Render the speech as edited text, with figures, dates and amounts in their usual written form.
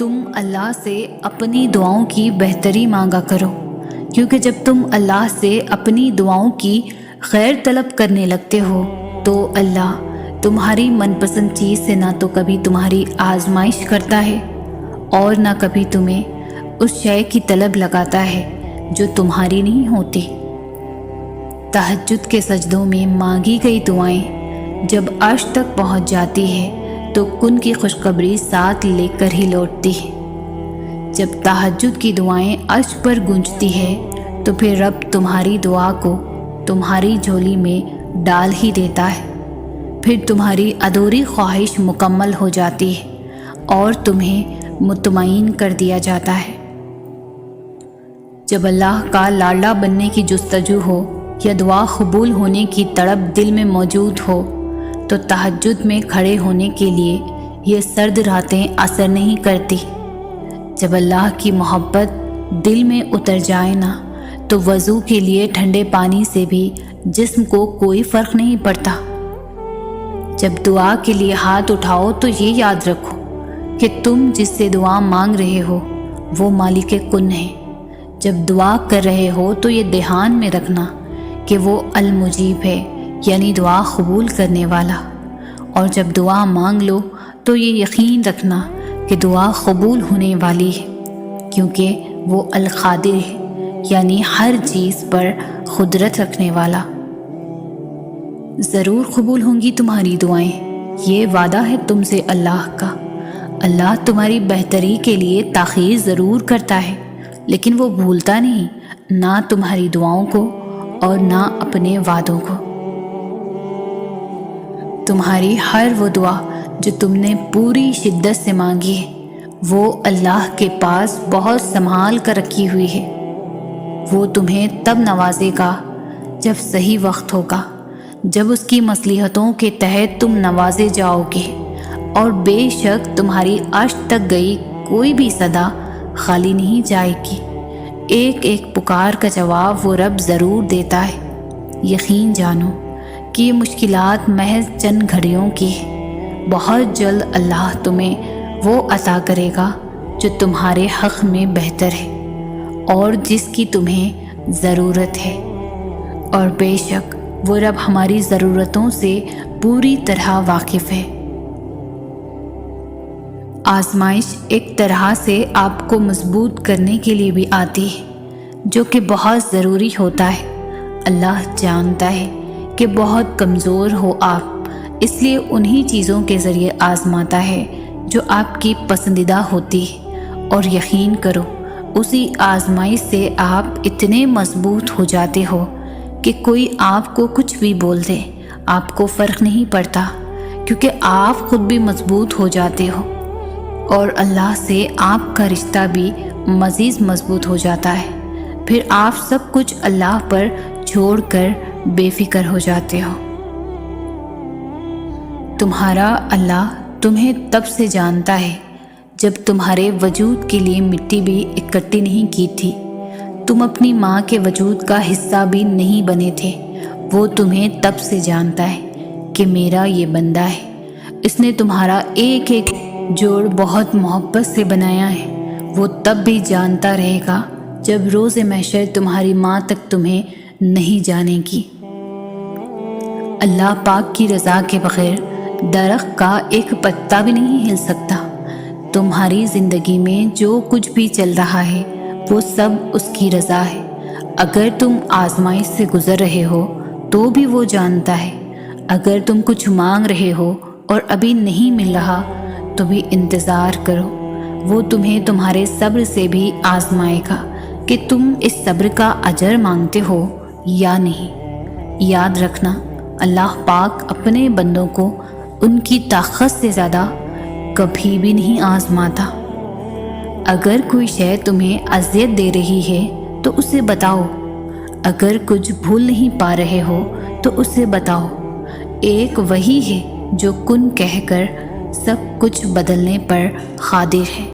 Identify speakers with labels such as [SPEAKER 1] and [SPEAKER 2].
[SPEAKER 1] تم اللہ سے اپنی دعاؤں کی بہتری مانگا کرو، کیونکہ جب تم اللہ سے اپنی دعاؤں کی خیر طلب کرنے لگتے ہو تو اللہ تمہاری من پسند چیز سے نہ تو کبھی تمہاری آزمائش کرتا ہے اور نہ کبھی تمہیں اس شے کی طلب لگاتا ہے جو تمہاری نہیں ہوتی۔ تہجد کے سجدوں میں مانگی گئی دعائیں جب عرش تک پہنچ جاتی ہے تو کن کی خوشخبری ساتھ لے کر ہی لوٹتی ہے۔ جب تہجد کی دعائیں عرش پر گونجتی ہے تو پھر رب تمہاری دعا کو تمہاری جھولی میں ڈال ہی دیتا ہے، پھر تمہاری ادھوری خواہش مکمل ہو جاتی ہے اور تمہیں مطمئن کر دیا جاتا ہے۔ جب اللہ کا لاڈلا بننے کی جستجو ہو یا دعا قبول ہونے کی تڑپ دل میں موجود ہو تو تہجد میں کھڑے ہونے کے لیے یہ سرد راتیں اثر نہیں کرتی۔ جب اللہ کی محبت دل میں اتر جائے نا تو وضو کے لیے ٹھنڈے پانی سے بھی جسم کو کوئی فرق نہیں پڑتا۔ جب دعا کے لیے ہاتھ اٹھاؤ تو یہ یاد رکھو کہ تم جس سے دعا مانگ رہے ہو وہ مالک کن ہے۔ جب دعا کر رہے ہو تو یہ دھیان میں رکھنا کہ وہ المجیب ہے، یعنی دعا قبول کرنے والا، اور جب دعا مانگ لو تو یہ یقین رکھنا کہ دعا قبول ہونے والی ہے، کیونکہ وہ القادر ہے، یعنی ہر چیز پر قدرت رکھنے والا۔ ضرور قبول ہوں گی تمہاری دعائیں، یہ وعدہ ہے تم سے اللہ کا۔ اللہ تمہاری بہتری کے لیے تاخیر ضرور کرتا ہے، لیکن وہ بھولتا نہیں، نہ تمہاری دعاؤں کو اور نہ اپنے وعدوں کو۔ تمہاری ہر وہ دعا جو تم نے پوری شدت سے مانگی ہے وہ اللہ کے پاس بہت سنبھال کر رکھی ہوئی ہے۔ وہ تمہیں تب نوازے گا جب صحیح وقت ہوگا، جب اس کی مصلحتوں کے تحت تم نوازے جاؤ گے، اور بے شک تمہاری عرش تک گئی کوئی بھی صدا خالی نہیں جائے گی۔ ایک ایک پکار کا جواب وہ رب ضرور دیتا ہے۔ یقین جانو کہ یہ مشکلات محض چند گھڑیوں کی ہے، بہت جلد اللہ تمہیں وہ عطا کرے گا جو تمہارے حق میں بہتر ہے اور جس کی تمہیں ضرورت ہے، اور بے شک وہ رب ہماری ضرورتوں سے پوری طرح واقف ہے۔ آزمائش ایک طرح سے آپ کو مضبوط کرنے کے لیے بھی آتی ہے، جو کہ بہت ضروری ہوتا ہے۔ اللہ جانتا ہے کہ بہت کمزور ہو آپ، اس لیے انہی چیزوں کے ذریعے آزماتا ہے جو آپ کی پسندیدہ ہوتی ہے، اور یقین کرو اسی آزمائش سے آپ اتنے مضبوط ہو جاتے ہو کہ کوئی آپ کو کچھ بھی بول دے آپ کو فرق نہیں پڑتا، کیونکہ آپ خود بھی مضبوط ہو جاتے ہو، اور اللہ سے آپ کا رشتہ بھی مزید مضبوط ہو جاتا ہے۔ پھر آپ سب کچھ اللہ پر چھوڑ کر بے فکر ہو جاتے ہو۔ تمہارا اللہ تمہیں تب سے جانتا ہے جب تمہارے وجود کے لیے مٹی بھی اکٹھی نہیں کی تھی، تم اپنی ماں کے وجود کا حصہ بھی نہیں بنے تھے۔ وہ تمہیں تب سے جانتا ہے کہ میرا یہ بندہ ہے، اس نے تمہارا ایک ایک جوڑ بہت محبت سے بنایا ہے۔ وہ تب بھی جانتا رہے گا جب روز محشر تمہاری ماں تک تمہیں نہیں جانے گی۔ اللہ پاک کی رضا کے بغیر درخت کا ایک پتا بھی نہیں ہل سکتا۔ تمہاری زندگی میں جو کچھ بھی چل رہا ہے وہ سب اس کی رضا ہے۔ اگر تم آزمائش سے گزر رہے ہو تو بھی وہ جانتا ہے۔ اگر تم کچھ مانگ رہے ہو اور ابھی نہیں مل رہا تو بھی انتظار کرو، وہ تمہیں تمہارے صبر سے بھی آزمائے گا کہ تم اس صبر کا اجر مانگتے ہو یا نہیں۔ یاد رکھنا، اللہ پاک اپنے بندوں کو ان کی طاقت سے زیادہ کبھی بھی نہیں آزماتا۔ اگر کوئی شے تمہیں اذیت دے رہی ہے تو اسے بتاؤ، اگر کچھ بھول نہیں پا رہے ہو تو اسے بتاؤ۔ ایک وہی ہے جو کن کہہ کر سب کچھ بدلنے پر قادر ہے۔